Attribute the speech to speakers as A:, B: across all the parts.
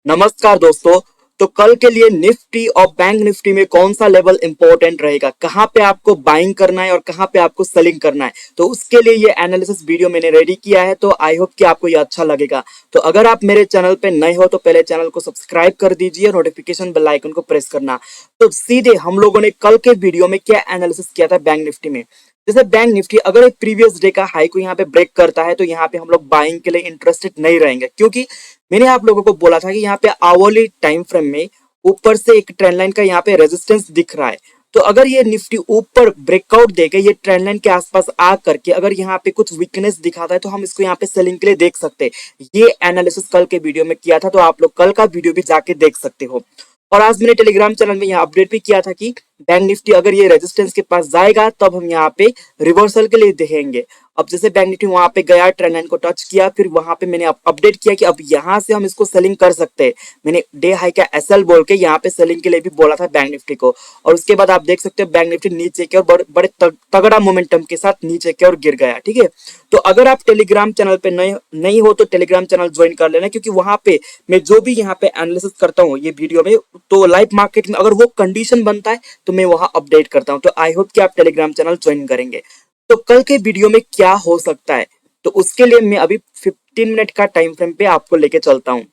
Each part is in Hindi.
A: नमस्कार दोस्तों। तो कल के लिए निफ्टी और बैंक निफ्टी में कौन सा लेवल इंपॉर्टेंट रहेगा, कहां पे आपको बाइंग करना है और कहां पे आपको सेलिंग करना है, तो उसके लिए ये एनालिसिस वीडियो मैंने रेडी किया है। तो आई होप कि आपको ये अच्छा लगेगा। तो अगर आप मेरे चैनल पे नए हो तो पहले चैनल को सब्सक्राइब कर दीजिए, नोटिफिकेशन बेल आइकन को प्रेस करना। तो सीधे हम लोगों ने कल के वीडियो में क्या एनालिसिस किया था बैंक निफ्टी में। जैसे बैंक निफ्टी अगर एक प्रीवियस डे का हाई को यहाँ पे ब्रेक करता है तो यहाँ पे हम लोग बाइंग के लिए इंटरेस्टेड नहीं रहेंगे, क्योंकि मैंने आप लोगों को बोला था कि यहाँ पे आवरली टाइम फ्रेम में ऊपर से एक ट्रेंड लाइन का यहाँ पे रेजिस्टेंस दिख रहा है। तो अगर ये निफ्टी ऊपर ब्रेकआउट देके ये ट्रेंड लाइन के आसपास आ करके अगर यहाँ पे कुछ वीकनेस दिखाता है तो हम इसको यहाँ पे सेलिंग के लिए देख सकते हैं। ये एनालिसिस कल के वीडियो में किया था, तो आप लोग कल का वीडियो भी जाके देख सकते हो। और आज मैंने टेलीग्राम चैनल में यहाँ अपडेट भी किया था कि बैंक निफ्टी अगर ये रेजिस्टेंस के पास जाएगा तब हम यहाँ पे रिवर्सल के लिए देखेंगे। अब जैसे बैंक निफ्टी वहां पे गया, ट्रेंड लाइन को टच किया, फिर वहां पे मैंने अपडेट किया कि अब यहाँ से हम इसको सेलिंग कर सकते हैं। मैंने डे हाई का एसएल बोल के यहाँ पे सेलिंग के लिए भी बोला था बैंक निफ्टी को। और उसके बाद आप देख सकते हो बैंक निफ्टी नीचे की ओर बड़े तगड़ा मोमेंटम के साथ नीचे की ओर गिर गया। ठीक है, तो अगर आप टेलीग्राम चैनल पे नए नहीं हो तो टेलीग्राम चैनल ज्वाइन कर लेना, क्योंकि वहां पे मैं जो भी यहाँ पे एनालिसिस करता हूँ ये वीडियो में, तो लाइव मार्केट में अगर वो कंडीशन बनता है तो मैं वहां अपडेट करता हूँ। तो आई होप कि आप टेलीग्राम चैनल ज्वाइन करेंगे। तो कल के वीडियो में क्या हो सकता है, तो उसके लिए मैं अभी 15 मिनट का टाइम फ्रेम पे आपको लेके चलता हूँ।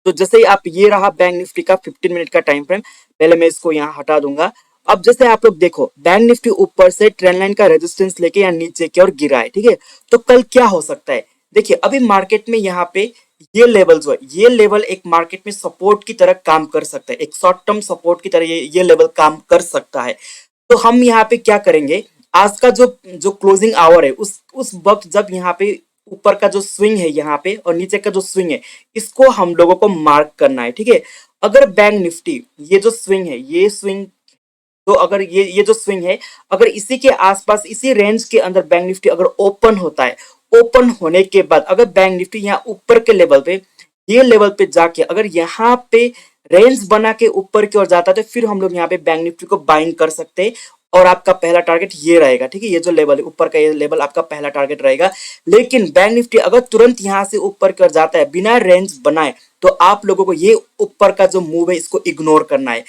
A: तो जैसे ही आप, ये रहा बैंक निफ्टी का 15 मिनट का टाइम फ्रेम। पहले मैं इसको यहाँ हटा दूंगा। अब जैसे आप लोग देखो, बैंक निफ्टी ऊपर से ट्रेंड लाइन का रेजिस्टेंस लेके यहाँ नीचे की ओर गिरा है। ठीक है, तो कल क्या हो सकता है, देखिए अभी मार्केट में यहाँ पे ये लेवल जो है, ये लेवल एक मार्केट में सपोर्ट की तरह काम कर सकता है, एक शॉर्ट टर्म सपोर्ट की तरह ये लेवल काम कर सकता है। तो हम यहाँ पे क्या करेंगे, आज का जो जो क्लोजिंग आवर है उस वक्त जब यहाँ पे ऊपर का जो स्विंग है यहाँ पे और नीचे का जो स्विंग है, इसको हम लोगों को मार्क करना है। ठीक है, अगर बैंक निफ्टी ये जो स्विंग है, ये स्विंग, तो अगर ये जो स्विंग है, अगर इसी के आसपास इसी रेंज के अंदर बैंक निफ्टी अगर ओपन होता है, ओपन होने के बाद अगर बैंक निफ्टी यहाँ ऊपर के लेवल पे, ये लेवल पे जाके अगर यहाँ पे रेंज बना के ऊपर की ओर जाता है तो फिर हम लोग यहाँ पे बैंक निफ्टी को बाइंग कर सकते हैं। और आपका पहला टारगेट ये रहेगा। ठीक है, ये जो लेवल है ऊपर का, ये लेवल आपका पहला टारगेट रहेगा। लेकिन बैंक निफ्टी अगर तुरंत यहाँ से ऊपर की ओर जाता है बिना रेंज बनाए, तो आप लोगों को ये ऊपर का जो मूव है इसको इग्नोर करना है।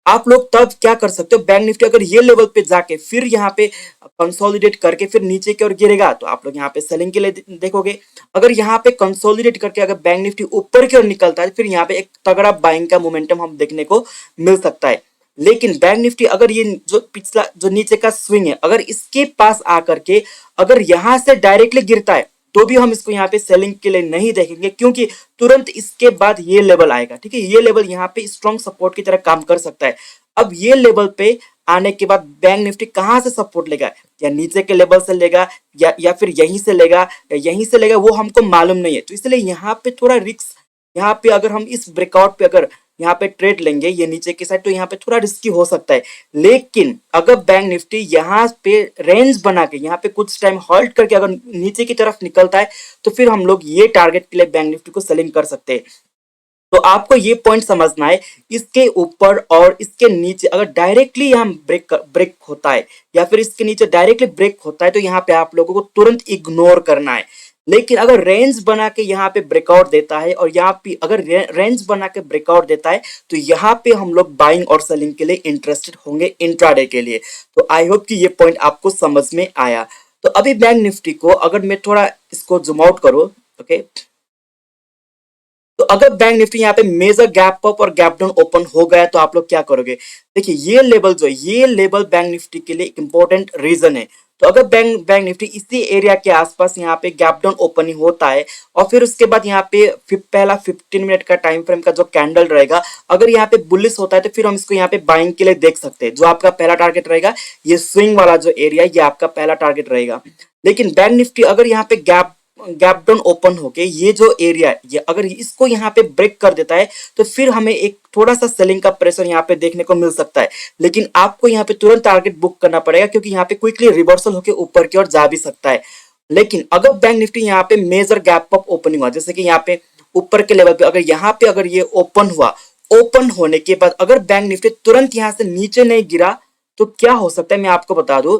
A: आप लोग तब क्या कर सकते हो, बैंक निफ्टी अगर ये लेवल पे जाके फिर यहाँ पे कंसोलिडेट करके फिर नीचे की ओर गिरेगा तो आप लोग यहाँ पे सेलिंग के लिए देखोगे। अगर यहाँ पे कंसोलिडेट करके अगर बैंक निफ्टी ऊपर की ओर निकलता है फिर यहाँ पे एक तगड़ा बाइंग का मोमेंटम हम देखने को मिल सकता है। लेकिन बैंक निफ्टी अगर ये जो पिछला जो नीचे का स्विंग है अगर इसके पास आकर के अगर यहाँ से डायरेक्टली गिरता है तो भी हम इसको यहाँ पे सेलिंग के लिए नहीं देखेंगे, क्योंकि तुरंत इसके बाद ये लेवल आएगा। ठीक है, ये लेवल यहाँ पे स्ट्रॉन्ग सपोर्ट की तरह काम कर सकता है। अब ये लेवल पे आने के बाद बैंक निफ्टी कहाँ से सपोर्ट लेगा, या नीचे के लेवल से लेगा या फिर यहीं से लेगा, या यहीं से लेगा, वो हमको मालूम नहीं है। तो इसलिए यहाँ पे थोड़ा रिस्क, यहाँ पे अगर हम इस ब्रेकआउट पे अगर यहाँ पे ट्रेड लेंगे ये नीचे की साइड, तो यहाँ पे थोड़ा रिस्की हो सकता है। लेकिन अगर बैंक निफ्टी यहाँ पे रेंज बना के यहाँ पे कुछ टाइम होल्ड करके अगर नीचे की तरफ निकलता है तो फिर हम लोग ये टारगेट के लिए बैंक निफ्टी को सेलिंग कर सकते हैं। तो आपको ये पॉइंट समझना है, इसके ऊपर और इसके नीचे अगर डायरेक्टली यहाँ ब्रेक होता है या फिर इसके नीचे डायरेक्टली ब्रेक होता है तो यहाँ पे आप लोगों को तुरंत इग्नोर करना है। लेकिन अगर रेंज बना के यहाँ पे ब्रेकआउट देता है और यहाँ पे अगर रेंज बना के ब्रेकआउट देता है तो यहाँ पे हम लोग बाइंग और सेलिंग के लिए इंटरेस्टेड होंगे इंट्राडे के लिए। तो आई होप कि ये पॉइंट आपको समझ में आया। तो अभी बैंक निफ्टी को अगर मैं थोड़ा इसको जूम आउट करूँ, ओके, तो अगर बैंक निफ्टी यहाँ पे मेजर गैप अप और गैप डाउन ओपन हो गया तो आप लोग क्या करोगे, देखिए ये लेवल जो है, ये लेवल बैंक निफ्टी के लिए एक इंपॉर्टेंट रीजन है। तो अगर बैंक निफ्टी इसी एरिया के आसपास यहाँ पे गैप डाउन ओपनिंग होता है और फिर उसके बाद यहाँ पे पहला 15 मिनट का टाइम फ्रेम का जो कैंडल रहेगा अगर यहाँ पे बुलिश होता है तो फिर हम इसको यहाँ पे बाइंग के लिए देख सकते हैं। जो आपका पहला टारगेट रहेगा, ये स्विंग वाला जो एरिया, ये आपका पहला टारगेट रहेगा। लेकिन बैंक निफ्टी अगर यहाँ पे गैप गैप डाउन ओपन होके ये जो एरिया है, ये अगर इसको यहाँ पे ब्रेक कर देता है तो फिर हमें एक थोड़ा सा सेलिंग का प्रेशर यहाँ पे देखने को मिल सकता है। लेकिन आपको यहाँ पे तुरंत टारगेट बुक करना पड़ेगा, क्योंकि यहाँ पे क्विकली रिवर्सल होके ऊपर की ओर जा भी सकता है। लेकिन अगर बैंक निफ्टी यहाँ पे मेजर गैप अप ओपनिंग हुआ, जैसे कि यहाँ पे ऊपर के लेवल पे अगर यहाँ पे अगर ये ओपन हुआ, ओपन होने के बाद अगर बैंक निफ्टी तुरंत यहाँ से नीचे नहीं गिरा तो क्या हो सकता है मैं आपको बता दूं।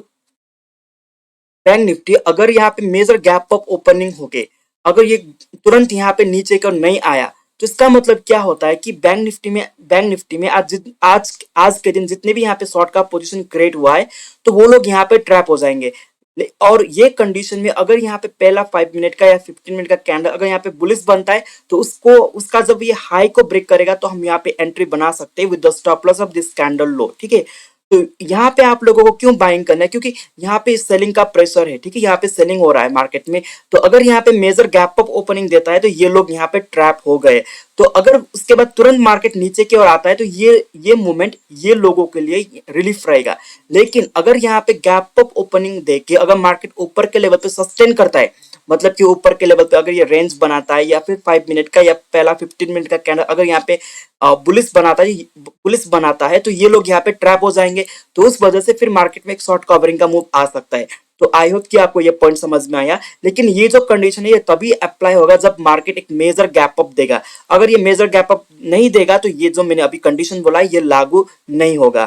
A: बैंक निफ्टी अगर यहाँ पे मेजर गैप अप ओपनिंग होके अगर ये तुरंत यहाँ पे नीचे की ओर नहीं आया तो इसका मतलब क्या होता है कि बैंक निफ्टी में आज के दिन जितने भी यहाँ पे शॉर्ट का पोजीशन क्रिएट हुआ है, तो वो लोग यहाँ पे ट्रैप हो जाएंगे। और ये कंडीशन में अगर यहाँ पे पहला 5 मिनट का या 15 मिनट का कैंडल अगर यहाँ पे बुलिश बनता है, तो उसको उसका जब ये हाई को ब्रेक करेगा तो हम यहाँ पे एंट्री बना सकते हैं with the stop loss of this candle low, ठीक है। तो यहाँ पे आप लोगों को क्यों बाइंग करना है, क्योंकि यहाँ पे सेलिंग का प्रेशर है, ठीक है, यहाँ पे सेलिंग हो रहा है मार्केट में। तो अगर यहाँ पे मेजर गैप अप ओपनिंग देता है तो ये लोग यहाँ पे ट्रैप हो गए। तो अगर उसके बाद तुरंत मार्केट नीचे की ओर आता है तो ये मूवमेंट ये लोगों के लिए रिलीफ रहेगा। लेकिन अगर यहाँ पे गैप अप ओपनिंग देके अगर मार्केट ऊपर के लेवल पे सस्टेन करता है, मतलब कि ऊपर के लेवल पे अगर ये रेंज बनाता है या फिर 5 मिनट का या पहला 15 मिनट का कैंडल अगर यहाँ पे बुलिस बनाता है तो ये लोग यहाँ पे ट्रैप हो जाएंगे। तो उस वजह से फिर मार्केट में एक शॉर्ट कवरिंग का मूव आ सकता है। तो आई होप कि आपको ये पॉइंट समझ में आया। लेकिन ये जो कंडीशन है ये तभी अप्लाई होगा जब मार्केट एक मेजर गैप अप देगा। अगर ये मेजर गैप अप नहीं देगा तो ये जो मैंने अभी कंडीशन बोला है ये लागू नहीं होगा।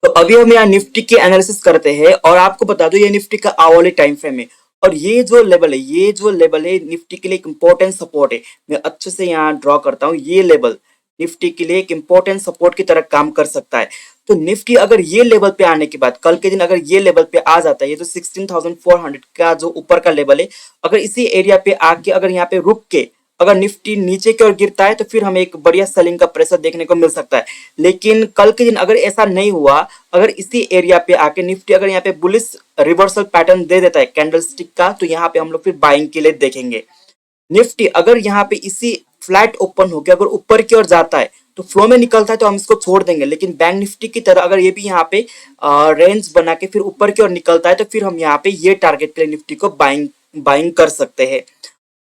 A: तो अभी हम यहाँ निफ्टी की एनालिसिस करते हैं और आपको बता दो ये निफ्टी का आवरली टाइम फ्रेम है। और ये जो लेवल है निफ्टी के लिए एक इंपॉर्टेंट सपोर्ट है। मैं अच्छे से यहाँ ड्रॉ करता हूँ, ये लेवल निफ्टी के लिए एक इंपॉर्टेंट सपोर्ट की तरह काम कर सकता है। तो निफ्टी अगर ये लेवल पे आने के बाद कल के दिन अगर ये लेवल पे आ जाता है, ये जो 16,400 का जो ऊपर का लेवल है, अगर इसी एरिया पे आके अगर यहाँ पे रुक के अगर निफ्टी नीचे की ओर गिरता है तो फिर हमें एक बढ़िया सेलिंग का प्रेशर देखने को मिल सकता है। लेकिन कल के दिन अगर ऐसा नहीं हुआ, अगर इसी एरिया पे आके निफ्टी अगर यहाँ पे बुलिश रिवर्सल पैटर्न दे देता है कैंडल स्टिक का, तो यहाँ पे हम लोग फिर बाइंग के लिए देखेंगे। निफ्टी अगर यहाँ पे इसी फ्लैट ओपन होकर अगर ऊपर की ओर जाता है तो फ्लो में निकलता है तो हम इसको छोड़ देंगे। लेकिन बैंक निफ्टी की तरह अगर ये भी यहाँ पे रेंज बना के फिर ऊपर की ओर निकलता है तो फिर हम यहाँ पे ये टारगेट के लिए निफ्टी को बाइंग बाइंग कर सकते हैं।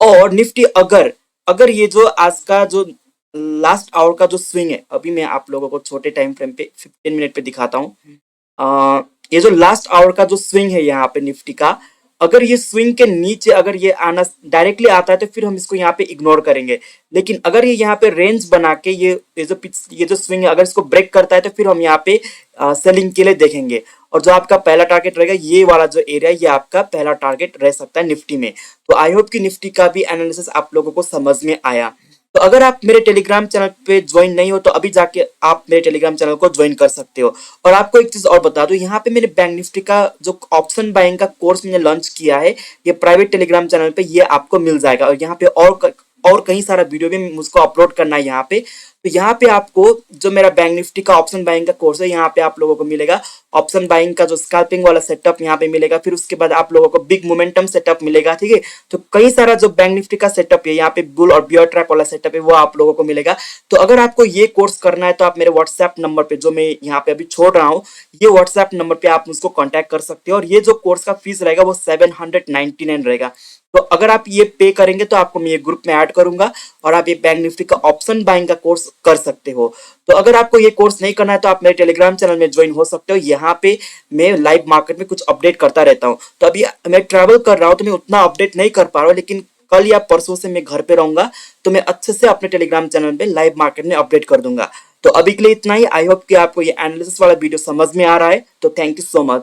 A: और निफ्टी अगर अगर ये जो आज का जो लास्ट आवर का जो स्विंग है, अभी मैं आप लोगों को छोटे टाइम फ्रेम पे 15 मिनट पे दिखाता हूँ। ये जो लास्ट आवर का जो स्विंग है यहाँ पे निफ्टी का, अगर ये स्विंग के नीचे अगर ये आना डायरेक्टली आता है तो फिर हम इसको यहाँ पे इग्नोर करेंगे। लेकिन अगर ये यहाँ पे रेंज बना के ये जो स्विंग है अगर इसको ब्रेक करता है तो फिर हम यहाँ पे सेलिंग के लिए देखेंगे। और जो आपका पहला टारगेट रहेगा ये वाला जो एरिया, ये आपका पहला टारगेट रह सकता है निफ्टी में। तो आई होप कि निफ्टी का भी एनालिसिस आप लोगों को समझ में आया। तो अगर आप मेरे टेलीग्राम चैनल पे ज्वाइन नहीं हो तो अभी जाके आप मेरे टेलीग्राम चैनल को ज्वाइन कर सकते हो। और आपको एक चीज और बता दूं, यहाँ पे मेरे बैंक निफ्टी का जो ऑप्शन बाइंग का कोर्स मैंने लॉन्च किया है, ये प्राइवेट टेलीग्राम चैनल पे ये आपको मिल जाएगा। और यहाँ पे और कहीं सारा वीडियो भी मुझको अपलोड करना है यहाँ पे। तो यहाँ पे आपको जो मेरा बैंक निफ्टी का ऑप्शन बाइंग का कोर्स है यहाँ पे आप लोगों को मिलेगा। ऑप्शन बाइंग का जो स्कैल्पिंग वाला सेटअप यहाँ पे मिलेगा, फिर उसके बाद आप लोगों को बिग मोमेंटम सेटअप मिलेगा, ठीक है। तो कई सारा जो बैंक निफ्टी का सेटअप है यहाँ पे बुल और बियर ट्रैप वाला सेटअप है वो आप लोगों को मिलेगा। तो अगर आपको ये कोर्स करना है तो आप मेरे व्हाट्सएप नंबर पे जो मैं यहाँ पे अभी छोड़ रहा हूँ, ये व्हाट्सएप नंबर पे आप मुझको कॉन्टैक्ट कर सकते हो। और ये जो कोर्स का फीस रहेगा वो 799 रहेगा। तो अगर आप ये पे करेंगे तो आपको मैं ये ग्रुप में ऐड करूंगा और आप ये बैंक निफ्टी का ऑप्शन बाइंग का कोर्स कर सकते हो। तो अगर आपको ये कोर्स नहीं करना है तो आप मेरे टेलीग्राम चैनल में ज्वाइन हो सकते हो। यहाँ पे मैं लाइव मार्केट में कुछ अपडेट करता रहता हूँ। तो अभी मैं ट्रैवल कर रहा हूँ तो मैं उतना अपडेट नहीं कर पा रहा हूँ, लेकिन कल या परसों से मैं घर पे रहूंगा तो मैं अच्छे से अपने टेलीग्राम चैनल पे लाइव मार्केट में अपडेट कर दूंगा। तो अभी के लिए इतना ही। आई होप कि आपको ये एनालिसिस वाला वीडियो समझ में आ रहा है। तो थैंक यू सो मच।